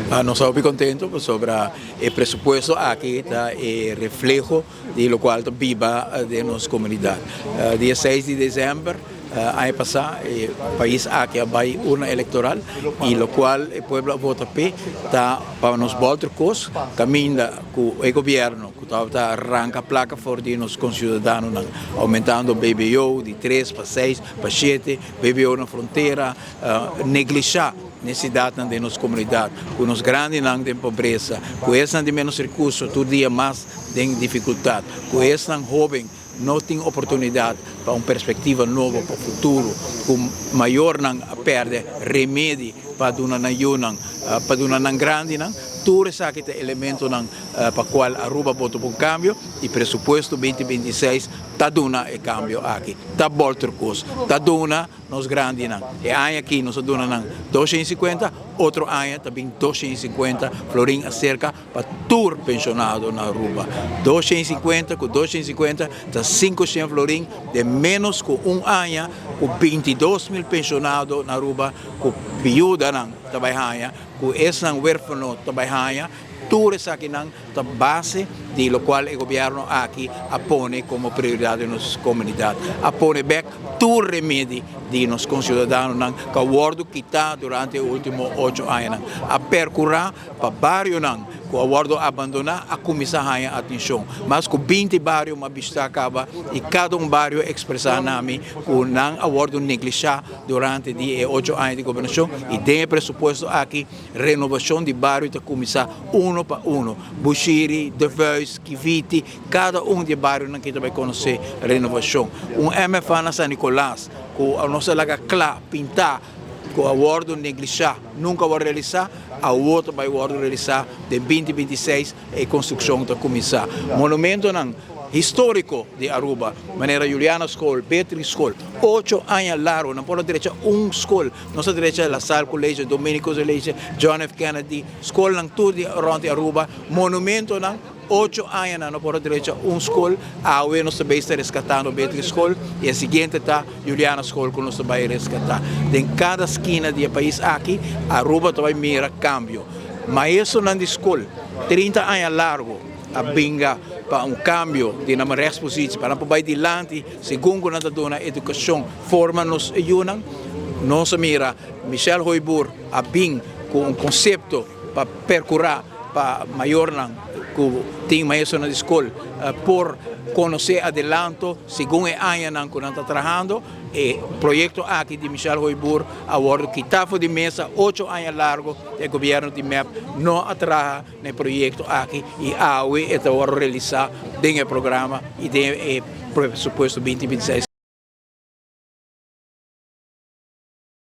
Nós estamos contentos sobre o presupuesto aqui está reflejo de lo qual viva de nossa comunidade. Dia 6 de dezembro, ano passado, o país aqui vai urna eleitoral e lo qual o povo vota P está para nos voltar cos caminha com o governo que está arranca a placa for de nos concidadãos aumentando o BBO de 3 para 6 para 7 BBO na fronteira, negligenciar necessidade de nossa comunidade, com os grandes não têm pobreza, com esses de menos recursos, todo dia mais tem dificuldade, com esses jovens não tem oportunidade para uma perspectiva nova para o futuro, com maior não perde remédio para uma nação, para uma nação grande, tudo isso aqui é elemento para o qual Aruba votou por um cambio e presupuesto 2026 está dando o cambio aqui, está voltando coisa, está dando nos grandes não. E ano aqui nós damos 250, outro ano também 250 florim acerca para todos pensionados na Aruba. 250 com 250 está 500 florim de menos que um ano com 22 mil pensionados na Aruba, com viúva não trabalhando, com esse huérfano trabalhando. Tudo isso aqui é a base de lo qual o governo aqui apone como prioridade em nossa comunidade. Apone back todo remédio de nossos concidadãos que o acordo que está durante os últimos 8 anos. A percorrer para bairro que o acordo abandonar a começar a atenção. Mas com 20 bairros uma vista acaba e cada bairro expressar nome que não acordo negligenciar durante 8 anos de governação e tem pressuposto aqui renovação de bairros para começar um para um. Buxiri, De Vuis, Kiviti, cada de bairros que vai conhecer renovação. MFA na São Nicolás, com a nossa laga clá, pintar, com o acordo negligenciar, nunca vai realizar, a outro vai realizar de 2026 e construção da começar. Monumento histórico de Aruba, maneira Juliana School, Beatriz School, 8 anos largo, não pode direita escola, nossa direita é La Salle College, Domenico College, John F. Kennedy, escola tudo around Aruba, monumento 8 anos não pode direita escola, a UE nós também está resgatando Beatriz School e a seguinte está Juliana School que nós vai resgatar. Em cada esquina do país aqui, Aruba vai mirar cambio, mas isso não é escola, 30 anos largo, a binga para cambio de uma resposta para poder adiante, segundo nós damos educação, forma-nos ayunan, nós mira Michel Hoibur a bing com conceito para percorrer para maior que tem mais na escola por conhecer adelanto, segundo o ano que nós estamos trabalhando, e o projeto aqui de Michel Hoibur, agora que está de mesa 8 anos largo, o governo de MEP não atrasa no projeto aqui e a UE está a realizar o programa e o presupuesto 2026